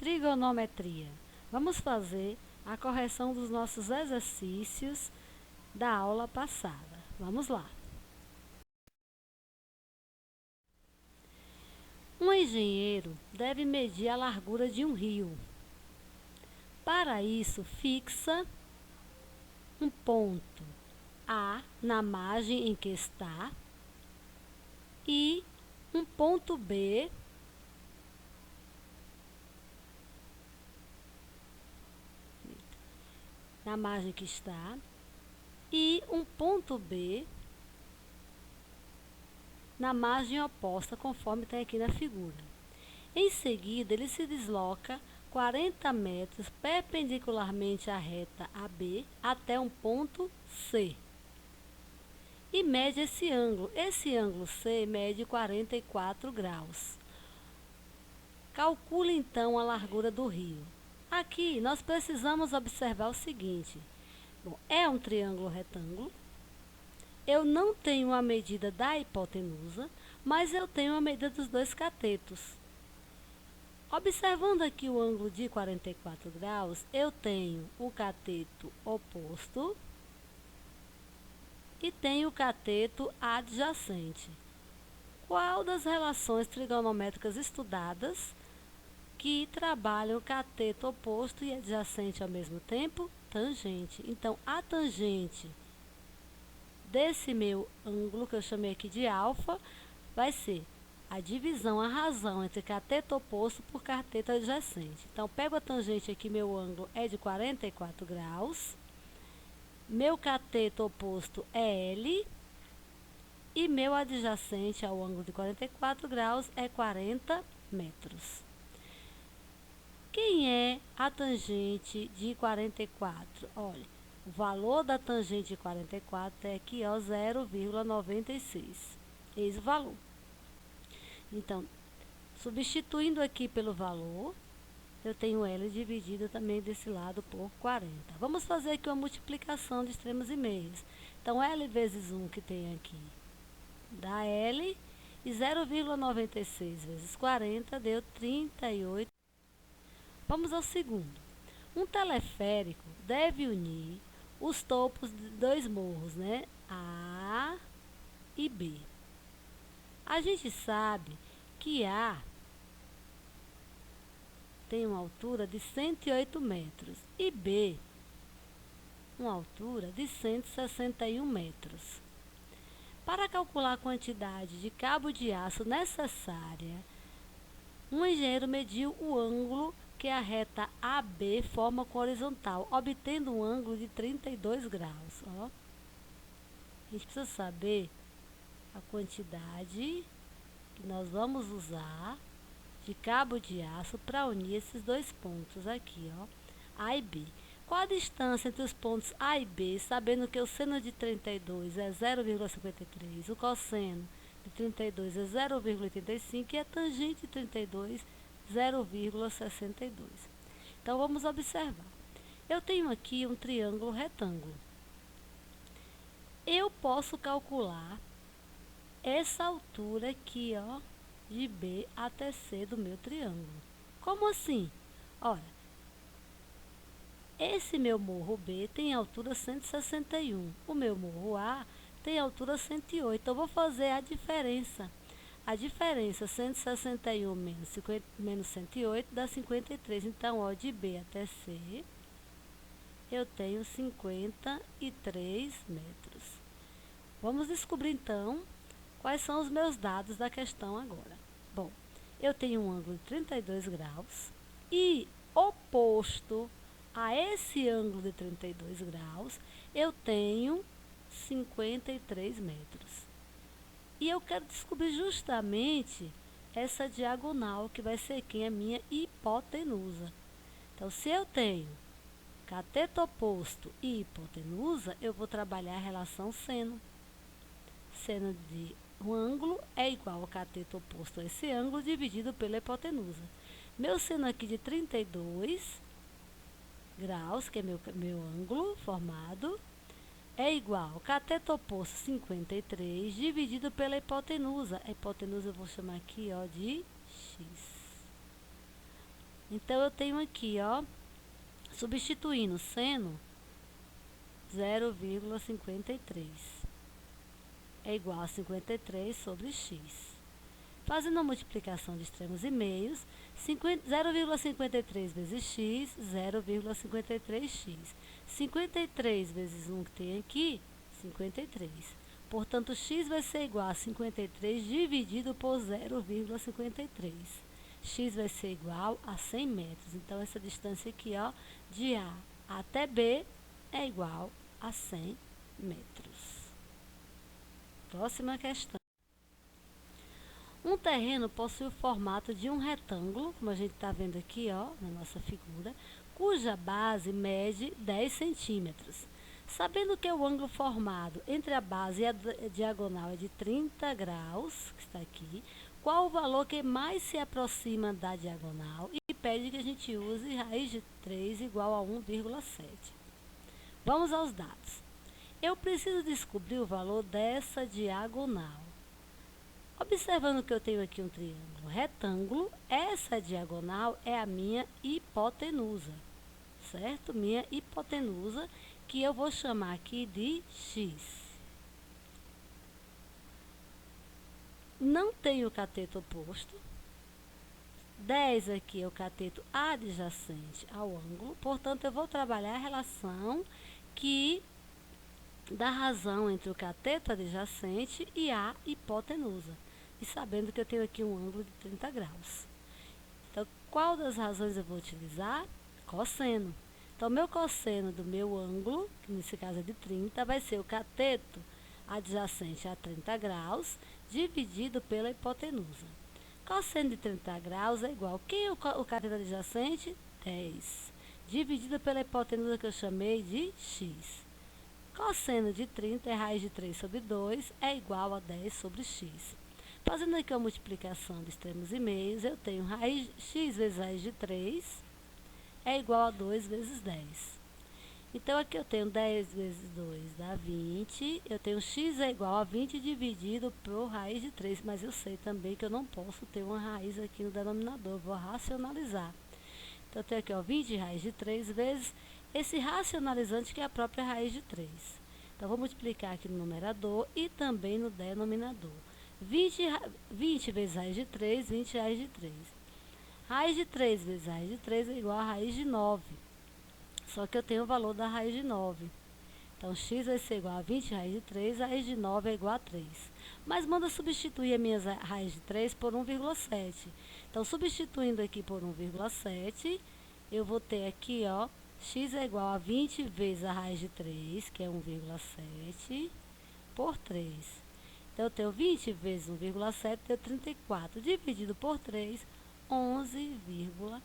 trigonometria. Vamos fazer a correção dos nossos exercícios da aula passada. Vamos lá. Um engenheiro deve medir a largura de um rio. Para isso, fixa um ponto A na margem em que está e um ponto B na margem que está e um ponto B na margem oposta, conforme tem aqui na figura. Em seguida, ele se desloca 40 metros perpendicularmente à reta AB até um ponto C e mede esse ângulo. Esse ângulo C mede 44 graus. Calcule então a largura do rio. Aqui nós precisamos observar o seguinte: bom, é um triângulo retângulo. Eu não tenho a medida da hipotenusa, mas eu tenho a medida dos dois catetos. Observando aqui o ângulo de 44 graus, eu tenho o cateto oposto e tenho o cateto adjacente. Qual das relações trigonométricas estudadas que trabalham o cateto oposto e adjacente ao mesmo tempo? Tangente. Então, a tangente desse meu ângulo, que eu chamei aqui de alfa, vai ser a divisão, a razão entre cateto oposto por cateto adjacente. Então, pego a tangente aqui, meu ângulo é de 44 graus. Meu cateto oposto é L. E meu adjacente ao ângulo de 44 graus é 40 metros. Quem é a tangente de 44? Olha, o valor da tangente de 44 é aqui, ó, 0,96. Eis o valor. Então, substituindo aqui pelo valor, eu tenho L dividido também desse lado por 40. Vamos fazer aqui uma multiplicação de extremos e meios. Então, L vezes 1 que tem aqui dá L, e 0,96 vezes 40 deu 38. Vamos ao segundo. Um teleférico deve unir os topos de dois morros, né? A e B. A gente sabe que A tem uma altura de 108 metros e B uma altura de 161 metros. Para calcular a quantidade de cabo de aço necessária, um engenheiro mediu o ângulo que a reta AB forma com a horizontal, obtendo um ângulo de 32 graus. Ó. A gente precisa saber a quantidade que nós vamos usar de cabo de aço para unir esses dois pontos aqui, ó, A e B. Qual a distância entre os pontos A e B, sabendo que o seno de 32 é 0,53, o cosseno de 32 é 0,85 e a tangente de 32, 0,62. Então, vamos observar. Eu tenho aqui um triângulo retângulo. Eu posso calcular essa altura aqui, ó, de B até C do meu triângulo. Como assim? Olha, esse meu morro B tem altura 161. O meu morro A tem altura 108. Então, eu vou fazer a diferença. A diferença 161 menos 108 dá 53. Então, ó, de B até C, eu tenho 53 metros. Vamos descobrir, então, quais são os meus dados da questão agora. Bom, eu tenho um ângulo de 32 graus e oposto a esse ângulo de 32 graus, eu tenho 53 metros. E eu quero descobrir justamente essa diagonal, que vai ser aqui a minha hipotenusa. Então, se eu tenho cateto oposto e hipotenusa, eu vou trabalhar a relação seno. Seno de um ângulo é igual ao cateto oposto a esse ângulo dividido pela hipotenusa. Meu seno aqui de 32 graus, que é meu ângulo formado, é igual ao cateto oposto 53 dividido pela hipotenusa. A hipotenusa eu vou chamar aqui, ó, de x. Então, eu tenho aqui, ó, substituindo seno, 0,53 é igual a 53 sobre x. Fazendo a multiplicação de extremos e meios, 0,53 vezes x, 0,53x. 53 vezes 1 que tem aqui, 53. Portanto, x vai ser igual a 53 dividido por 0,53. X vai ser igual a 100 metros. Então, essa distância aqui, ó, de A até B é igual a 100 metros. Próxima questão. Um terreno possui o formato de um retângulo, como a gente está vendo aqui, ó, na nossa figura, cuja base mede 10 centímetros. Sabendo que o ângulo formado entre a base e a diagonal é de 30 graus, que está aqui, qual o valor que mais se aproxima da diagonal? E pede que a gente use raiz de 3 igual a 1,7. Vamos aos dados. Eu preciso descobrir o valor dessa diagonal. Observando que eu tenho aqui um triângulo retângulo, essa diagonal é a minha hipotenusa, certo? Minha hipotenusa, que eu vou chamar aqui de x. Não tenho o cateto oposto. 10 aqui é o cateto adjacente ao ângulo, portanto, eu vou trabalhar a relação que dá razão entre o cateto adjacente e a hipotenusa. E sabendo que eu tenho aqui um ângulo de 30 graus. Então, qual das razões eu vou utilizar? Cosseno. Então, meu cosseno do meu ângulo, que nesse caso é de 30, vai ser o cateto adjacente a 30 graus, dividido pela hipotenusa. Cosseno de 30 graus é igual. Quem é o cateto adjacente? 10. Dividido pela hipotenusa que eu chamei de x. Cosseno de 30 é raiz de 3 sobre 2, é igual a 10 sobre x. Fazendo aqui a multiplicação de extremos e meios, eu tenho x vezes raiz de 3 é igual a 2 vezes 10. Então, aqui eu tenho 10 vezes 2 dá 20. Eu tenho x é igual a 20 dividido por raiz de 3. Mas eu sei também que eu não posso ter uma raiz aqui no denominador. Vou racionalizar. Então, eu tenho aqui, ó, 20 raiz de 3 vezes esse racionalizante, que é a própria raiz de 3. Então, vou multiplicar aqui no numerador e também no denominador. 20 vezes raiz de 3, 20 raiz de 3. Raiz de 3 vezes raiz de 3 é igual a raiz de 9. Só que eu tenho o valor da raiz de 9. Então, x vai ser igual a 20 raiz de 3, raiz de 9 é igual a 3. Mas manda substituir a minha raiz de 3 por 1,7. Então, substituindo aqui por 1,7, eu vou ter aqui, ó, x é igual a 20 vezes a raiz de 3, que é 1,7, por 3. Então, eu tenho 20 vezes 1,7, deu 34. Dividido por 3, 11,3.